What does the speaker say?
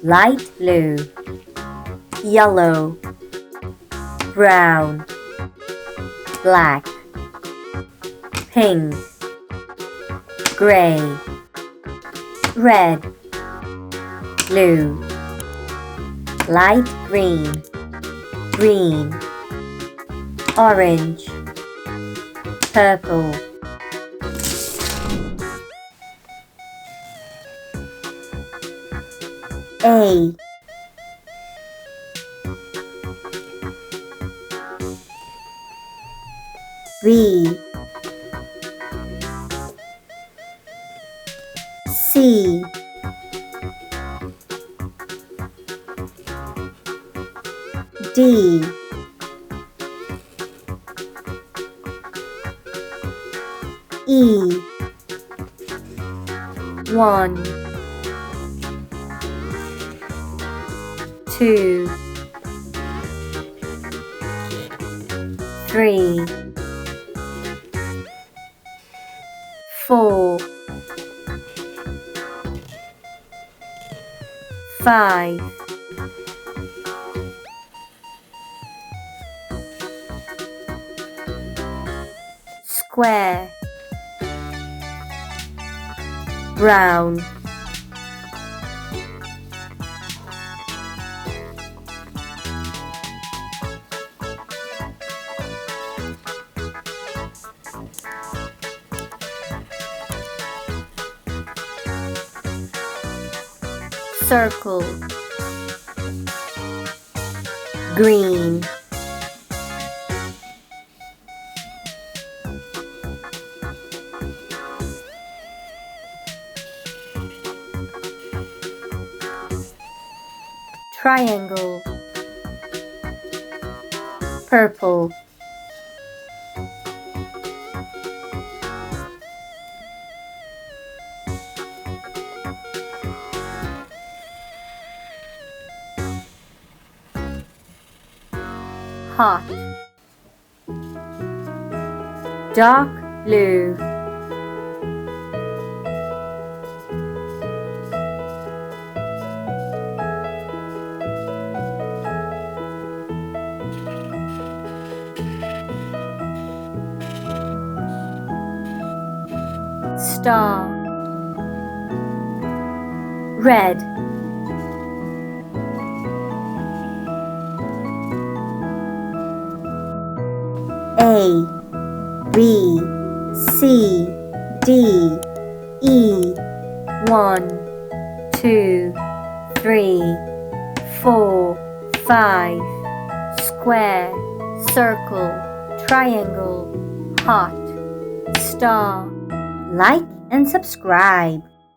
light blue, yellow, brown, black, pink, gray, red, blue, light green, green, orange, purple. A, B, C, D, E, 1, 2, 3, 4, 5, 'square', brown, circle, green, triangle, purple, hot, dark blue, star, red, A, B, C, D, E, 1, 2, 3, 4, 5, square, circle, triangle, heart, star. Like and subscribe.